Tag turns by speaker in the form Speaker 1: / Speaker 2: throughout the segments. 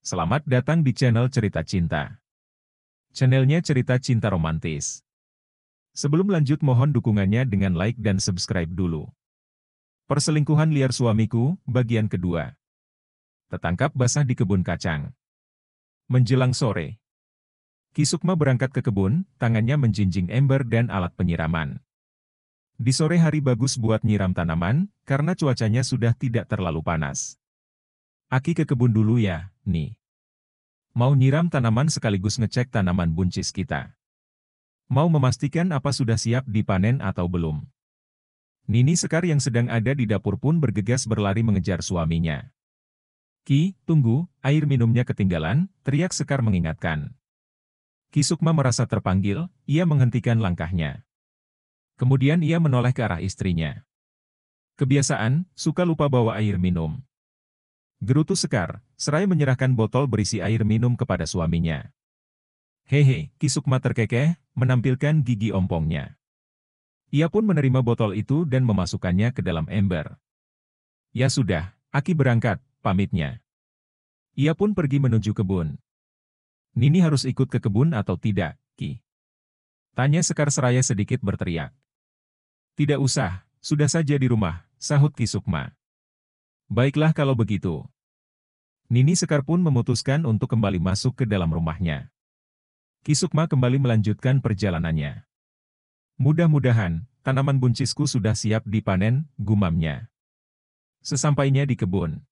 Speaker 1: Selamat datang di channel Cerita Cinta. Channelnya cerita cinta romantis. Sebelum lanjut mohon dukungannya dengan like dan subscribe dulu. Perselingkuhan liar suamiku, bagian kedua. Tertangkap basah di kebun kacang. Menjelang sore, Ki Sukma berangkat ke kebun, tangannya menjinjing ember dan alat penyiraman. Di sore hari bagus buat nyiram tanaman, karena cuacanya sudah tidak terlalu panas. Aki ke kebun dulu ya, nih. Mau nyiram tanaman sekaligus ngecek tanaman buncis kita. Mau memastikan apa sudah siap dipanen atau belum. Nini Sekar yang sedang ada di dapur pun bergegas berlari mengejar suaminya. Ki, tunggu, air minumnya ketinggalan, teriak Sekar mengingatkan. Ki Sukma merasa terpanggil, ia menghentikan langkahnya. Kemudian ia menoleh ke arah istrinya. Kebiasaan, suka lupa bawa air minum. Gerutu Sekar, seraya menyerahkan botol berisi air minum kepada suaminya. Hehe, Ki Sukma terkekeh, menampilkan gigi ompongnya. Ia pun menerima botol itu dan memasukkannya ke dalam ember. Ya sudah, Aki berangkat, pamitnya. Ia pun pergi menuju kebun. Nini harus ikut ke kebun atau tidak, Ki? Tanya Sekar seraya sedikit berteriak. Tidak usah, sudah saja di rumah, sahut Ki Sukma. Baiklah kalau begitu. Nini Sekar pun memutuskan untuk kembali masuk ke dalam rumahnya. Ki Sukma kembali melanjutkan perjalanannya. Mudah-mudahan, tanaman buncisku sudah siap dipanen, gumamnya. Sesampainya di kebun,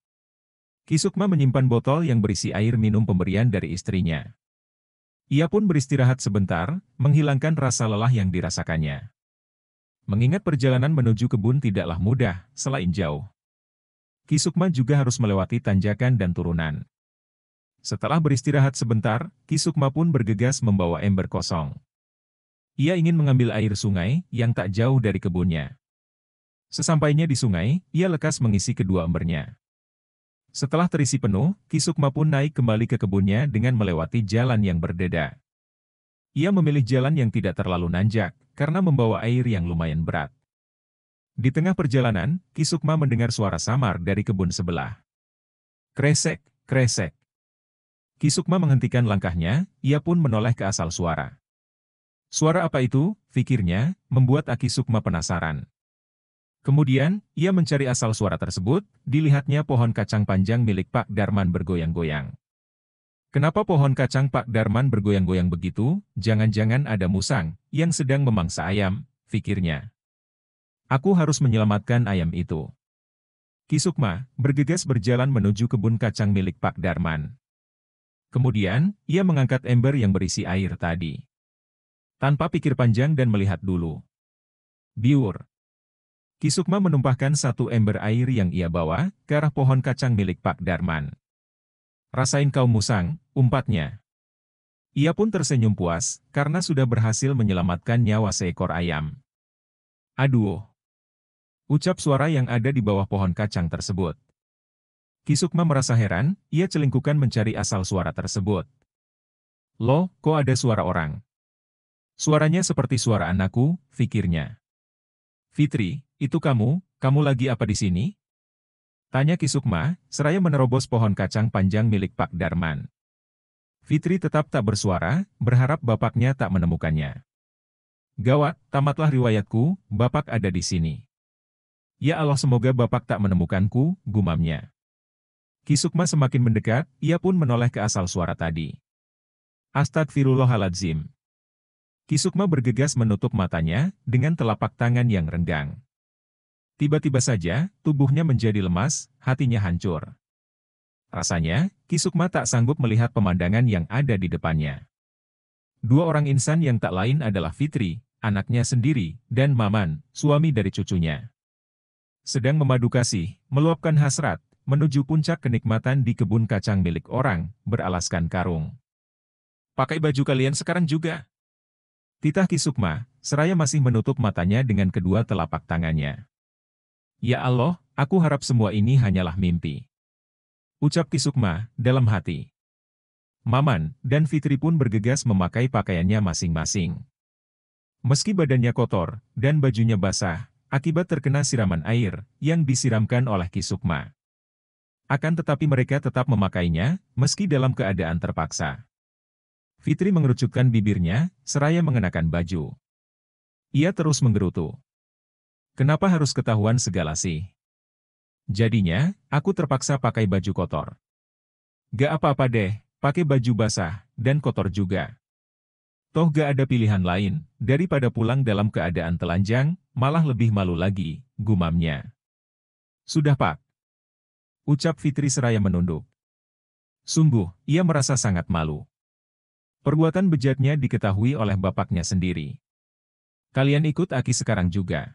Speaker 1: Ki Sukma menyimpan botol yang berisi air minum pemberian dari istrinya. Ia pun beristirahat sebentar, menghilangkan rasa lelah yang dirasakannya. Mengingat perjalanan menuju kebun tidaklah mudah, selain jauh. Ki Sukma juga harus melewati tanjakan dan turunan. Setelah beristirahat sebentar, Ki Sukma pun bergegas membawa ember kosong. Ia ingin mengambil air sungai yang tak jauh dari kebunnya. Sesampainya di sungai, ia lekas mengisi kedua embernya. Setelah terisi penuh, Ki Sukma pun naik kembali ke kebunnya dengan melewati jalan yang berbeda. Ia memilih jalan yang tidak terlalu nanjak, karena membawa air yang lumayan berat. Di tengah perjalanan, Ki Sukma mendengar suara samar dari kebun sebelah. Kresek, kresek. Ki Sukma menghentikan langkahnya, ia pun menoleh ke asal suara. Suara apa itu, pikirnya, membuat Ki Sukma penasaran. Kemudian, ia mencari asal suara tersebut, dilihatnya pohon kacang panjang milik Pak Darman bergoyang-goyang. Kenapa pohon kacang Pak Darman bergoyang-goyang begitu? Jangan-jangan ada musang yang sedang memangsa ayam, pikirnya. Aku harus menyelamatkan ayam itu. Ki Sukma bergegas berjalan menuju kebun kacang milik Pak Darman. Kemudian, ia mengangkat ember yang berisi air tadi. Tanpa pikir panjang dan melihat dulu. Biur. Ki Sukma menumpahkan satu ember air yang ia bawa ke arah pohon kacang milik Pak Darman. Rasain kau musang, umpatnya. Ia pun tersenyum puas, karena sudah berhasil menyelamatkan nyawa seekor ayam. Aduh! Ucap suara yang ada di bawah pohon kacang tersebut. Ki Sukma merasa heran, ia celingkukan mencari asal suara tersebut. Loh, kok ada suara orang? Suaranya seperti suara anakku, pikirnya. Fitri, itu kamu lagi apa di sini? Tanya Ki Sukma, seraya menerobos pohon kacang panjang milik Pak Darman. Fitri tetap tak bersuara, berharap bapaknya tak menemukannya. Gawat, tamatlah riwayatku, bapak ada di sini. Ya Allah, semoga bapak tak menemukanku, gumamnya. Ki Sukma semakin mendekat, ia pun menoleh ke asal suara tadi. Astagfirullahaladzim. Ki Sukma bergegas menutup matanya, dengan telapak tangan yang renggang. Tiba-tiba saja, tubuhnya menjadi lemas, hatinya hancur. Rasanya, Ki Sukma tak sanggup melihat pemandangan yang ada di depannya. Dua orang insan yang tak lain adalah Fitri, anaknya sendiri, dan Maman, suami dari cucunya. Sedang memadu kasih, meluapkan hasrat, menuju puncak kenikmatan di kebun kacang milik orang, beralaskan karung. Pakai baju kalian sekarang juga. Titah Ki Sukma, seraya masih menutup matanya dengan kedua telapak tangannya. Ya Allah, aku harap semua ini hanyalah mimpi. Ucap Ki Sukma, dalam hati. Maman dan Fitri pun bergegas memakai pakaiannya masing-masing. Meski badannya kotor, dan bajunya basah, akibat terkena siraman air yang disiramkan oleh Ki Sukma. Akan tetapi mereka tetap memakainya, meski dalam keadaan terpaksa. Fitri mengerucutkan bibirnya, seraya mengenakan baju. Ia terus menggerutu. Kenapa harus ketahuan segala sih? Jadinya, aku terpaksa pakai baju kotor. Gak apa-apa deh, pakai baju basah, dan kotor juga. Toh gak ada pilihan lain, daripada pulang dalam keadaan telanjang, malah lebih malu lagi, gumamnya. Sudah Pak. Ucap Fitri seraya menunduk. Sungguh, ia merasa sangat malu. Perbuatan bejatnya diketahui oleh bapaknya sendiri. Kalian ikut Aki sekarang juga.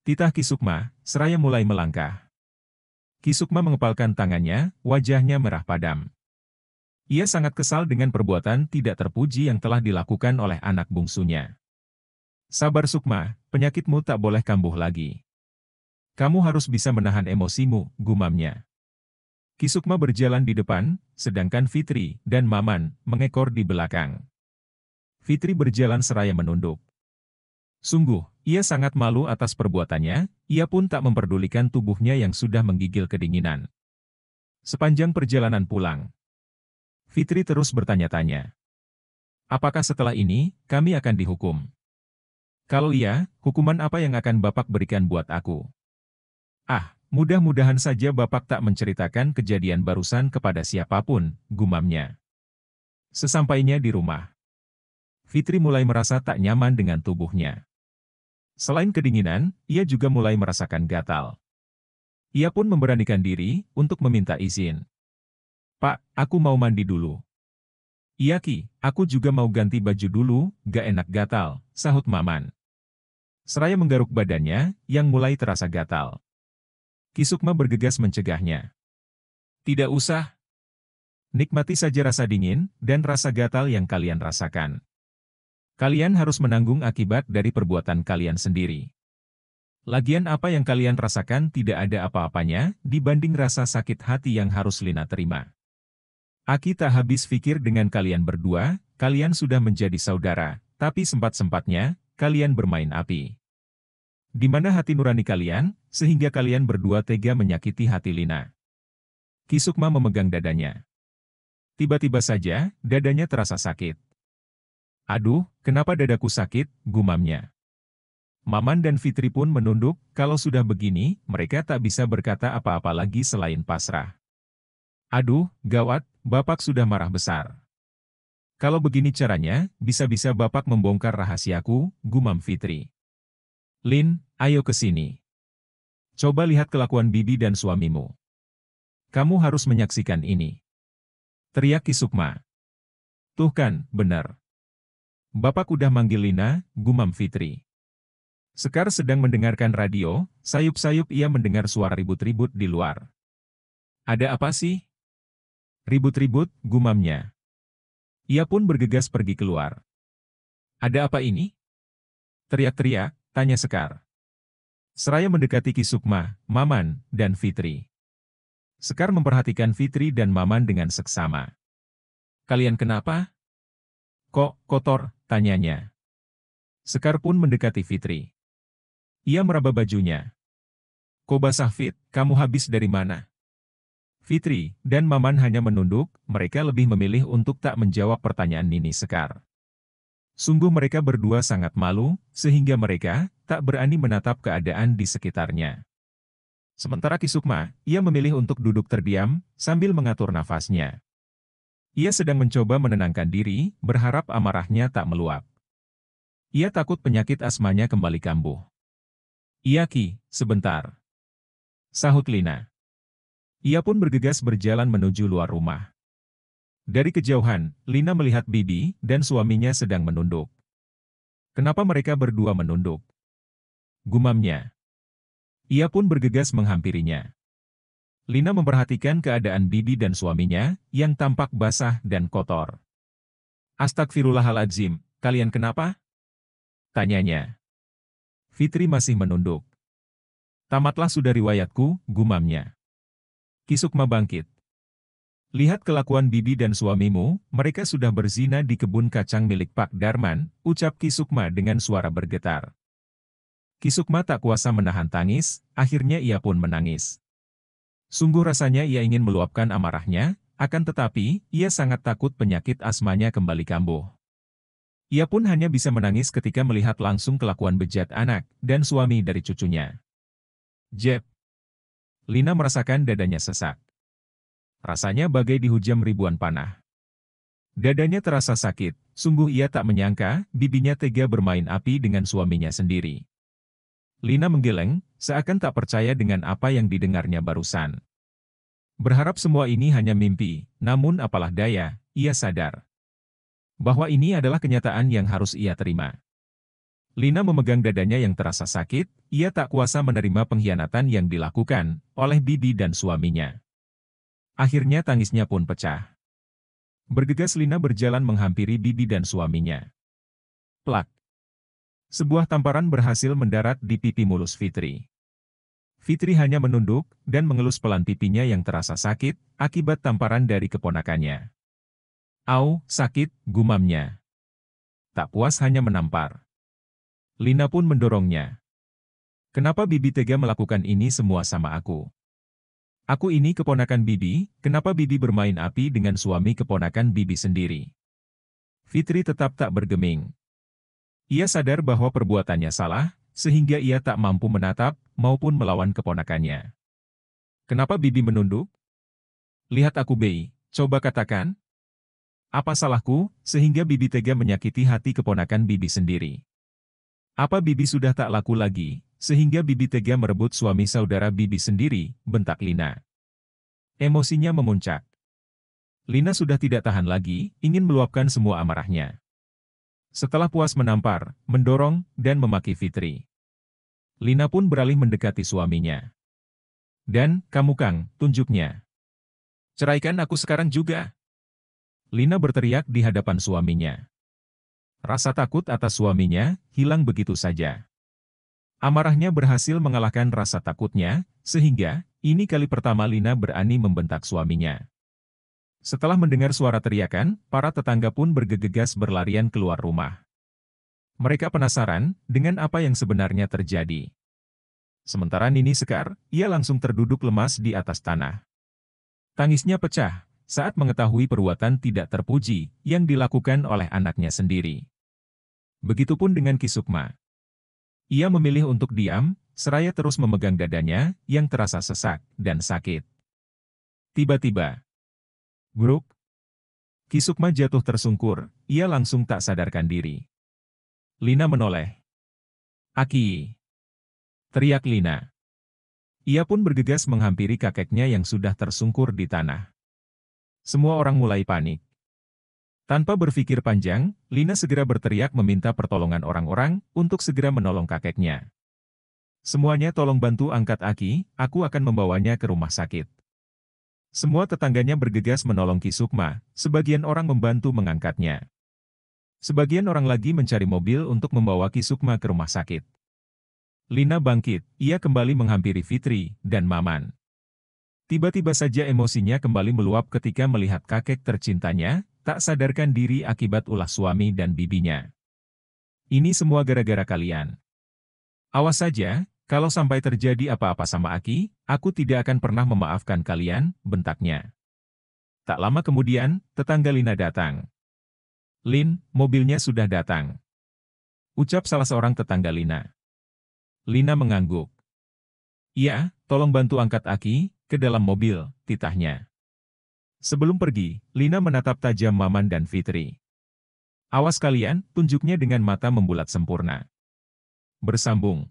Speaker 1: Titah Ki Sukma, seraya mulai melangkah. Ki Sukma mengepalkan tangannya, wajahnya merah padam. Ia sangat kesal dengan perbuatan tidak terpuji yang telah dilakukan oleh anak bungsunya. Sabar Sukma, penyakitmu tak boleh kambuh lagi. Kamu harus bisa menahan emosimu, gumamnya. Ki Sukma berjalan di depan, sedangkan Fitri dan Maman mengekor di belakang. Fitri berjalan seraya menunduk. Sungguh, ia sangat malu atas perbuatannya, ia pun tak memperdulikan tubuhnya yang sudah menggigil kedinginan. Sepanjang perjalanan pulang, Fitri terus bertanya-tanya. Apakah setelah ini, kami akan dihukum? Kalau iya, hukuman apa yang akan Bapak berikan buat aku? Ah, mudah-mudahan saja Bapak tak menceritakan kejadian barusan kepada siapapun, gumamnya. Sesampainya di rumah, Fitri mulai merasa tak nyaman dengan tubuhnya. Selain kedinginan, ia juga mulai merasakan gatal. Ia pun memberanikan diri untuk meminta izin. Pak, aku mau mandi dulu. Iya Ki, aku juga mau ganti baju dulu, gak enak gatal, sahut Maman. Seraya menggaruk badannya, yang mulai terasa gatal. Ki Sukma bergegas mencegahnya. Tidak usah. Nikmati saja rasa dingin, dan rasa gatal yang kalian rasakan. Kalian harus menanggung akibat dari perbuatan kalian sendiri. Lagian apa yang kalian rasakan tidak ada apa-apanya, dibanding rasa sakit hati yang harus Lina terima. Aki tak habis pikir dengan kalian berdua, kalian sudah menjadi saudara, tapi sempat-sempatnya, kalian bermain api. Di mana hati nurani kalian, sehingga kalian berdua tega menyakiti hati Lina? Ki Sukma memegang dadanya. Tiba-tiba saja, dadanya terasa sakit. Aduh, kenapa dadaku sakit, gumamnya. Maman dan Fitri pun menunduk, kalau sudah begini, mereka tak bisa berkata apa-apa lagi selain pasrah. Aduh, gawat, Bapak sudah marah besar. Kalau begini caranya, bisa-bisa Bapak membongkar rahasiaku, gumam Fitri. Lin, ayo ke sini. Coba lihat kelakuan Bibi dan suamimu. Kamu harus menyaksikan ini. Teriak Ki Sukma. Tuh kan, benar. Bapak udah manggil Lina, gumam Fitri. Sekar sedang mendengarkan radio, sayup-sayup ia mendengar suara ribut-ribut di luar. Ada apa sih? Ribut-ribut, gumamnya. Ia pun bergegas pergi keluar. Ada apa ini? Teriak-teriak, tanya Sekar. Seraya mendekati Ki Sukma, Maman, dan Fitri. Sekar memperhatikan Fitri dan Maman dengan seksama. Kalian kenapa? Kok kotor? Tanyanya. Sekar pun mendekati Fitri. Ia meraba bajunya. Kok basah Fit, kamu habis dari mana? Fitri dan Maman hanya menunduk, mereka lebih memilih untuk tak menjawab pertanyaan Nini Sekar. Sungguh mereka berdua sangat malu, sehingga mereka tak berani menatap keadaan di sekitarnya. Sementara Ki Sukma, ia memilih untuk duduk terdiam, sambil mengatur nafasnya. Ia sedang mencoba menenangkan diri, berharap amarahnya tak meluap. Ia takut penyakit asmanya kembali kambuh. Iya Ki, sebentar. Sahut Lina. Ia pun bergegas berjalan menuju luar rumah. Dari kejauhan, Lina melihat Bibi dan suaminya sedang menunduk. Kenapa mereka berdua menunduk? Gumamnya. Ia pun bergegas menghampirinya. Lina memperhatikan keadaan Bibi dan suaminya, yang tampak basah dan kotor. Astagfirullahaladzim, kalian kenapa? Tanyanya. Fitri masih menunduk. Tamatlah sudah riwayatku, gumamnya. Ki Sukma bangkit. Lihat kelakuan Bibi dan suamimu, mereka sudah berzina di kebun kacang milik Pak Darman, ucap Ki Sukma dengan suara bergetar. Ki Sukma tak kuasa menahan tangis, akhirnya ia pun menangis. Sungguh rasanya ia ingin meluapkan amarahnya, akan tetapi, ia sangat takut penyakit asmanya kembali kambuh. Ia pun hanya bisa menangis ketika melihat langsung kelakuan bejat anak dan suami dari cucunya. Jeb. Lina merasakan dadanya sesak. Rasanya bagai dihujam ribuan panah. Dadanya terasa sakit, sungguh ia tak menyangka bibinya tega bermain api dengan suaminya sendiri. Lina menggeleng, seakan tak percaya dengan apa yang didengarnya barusan. Berharap semua ini hanya mimpi, namun apalah daya, ia sadar bahwa ini adalah kenyataan yang harus ia terima. Lina memegang dadanya yang terasa sakit, ia tak kuasa menerima pengkhianatan yang dilakukan oleh bibi dan suaminya. Akhirnya tangisnya pun pecah. Bergegas Lina berjalan menghampiri bibi dan suaminya. Plak. Sebuah tamparan berhasil mendarat di pipi mulus Fitri. Fitri hanya menunduk dan mengelus pelan pipinya yang terasa sakit akibat tamparan dari keponakannya. Au, sakit, gumamnya. Tak puas hanya menampar. Lina pun mendorongnya. Kenapa bibi tega melakukan ini semua sama aku? Aku ini keponakan bibi, kenapa bibi bermain api dengan suami keponakan bibi sendiri? Fitri tetap tak bergeming. Ia sadar bahwa perbuatannya salah, sehingga ia tak mampu menatap maupun melawan keponakannya. Kenapa bibi menunduk? Lihat aku Bei, coba katakan. Apa salahku, sehingga bibi tega menyakiti hati keponakan bibi sendiri? Apa bibi sudah tak laku lagi, sehingga bibi tega merebut suami saudara bibi sendiri, bentak Lina. Emosinya memuncak. Lina sudah tidak tahan lagi, ingin meluapkan semua amarahnya. Setelah puas menampar, mendorong, dan memaki Fitri, Lina pun beralih mendekati suaminya. Dan, kamu Kang, tunjuknya. Ceraikan aku sekarang juga. Lina berteriak di hadapan suaminya. Rasa takut atas suaminya hilang begitu saja. Amarahnya berhasil mengalahkan rasa takutnya, sehingga ini kali pertama Lina berani membentak suaminya. Setelah mendengar suara teriakan, para tetangga pun bergegas berlarian keluar rumah. Mereka penasaran dengan apa yang sebenarnya terjadi. Sementara Nini Sekar, ia langsung terduduk lemas di atas tanah. Tangisnya pecah saat mengetahui perbuatan tidak terpuji yang dilakukan oleh anaknya sendiri. Begitupun dengan Ki Sukma. Ia memilih untuk diam, seraya terus memegang dadanya yang terasa sesak dan sakit. Tiba-tiba, gruk, Ki Sukma jatuh tersungkur, ia langsung tak sadarkan diri. Lina menoleh. Aki! Teriak Lina. Ia pun bergegas menghampiri kakeknya yang sudah tersungkur di tanah. Semua orang mulai panik. Tanpa berpikir panjang, Lina segera berteriak meminta pertolongan orang-orang untuk segera menolong kakeknya. Semuanya tolong bantu angkat Aki, aku akan membawanya ke rumah sakit. Semua tetangganya bergegas menolong Ki Sukma, sebagian orang membantu mengangkatnya. Sebagian orang lagi mencari mobil untuk membawa Ki Sukma ke rumah sakit. Lina bangkit, ia kembali menghampiri Fitri dan Maman. Tiba-tiba saja emosinya kembali meluap ketika melihat kakek tercintanya tak sadarkan diri akibat ulah suami dan bibinya. Ini semua gara-gara kalian. Awas saja, kalau sampai terjadi apa-apa sama Aki, aku tidak akan pernah memaafkan kalian, bentaknya. Tak lama kemudian, tetangga Lina datang. Lin, mobilnya sudah datang. Ucap salah seorang tetangga Lina. Lina mengangguk. Iya, tolong bantu angkat Aki ke dalam mobil, titahnya. Sebelum pergi, Lina menatap tajam Maman dan Fitri. Awas kalian, tunjuknya dengan mata membulat sempurna. Bersambung.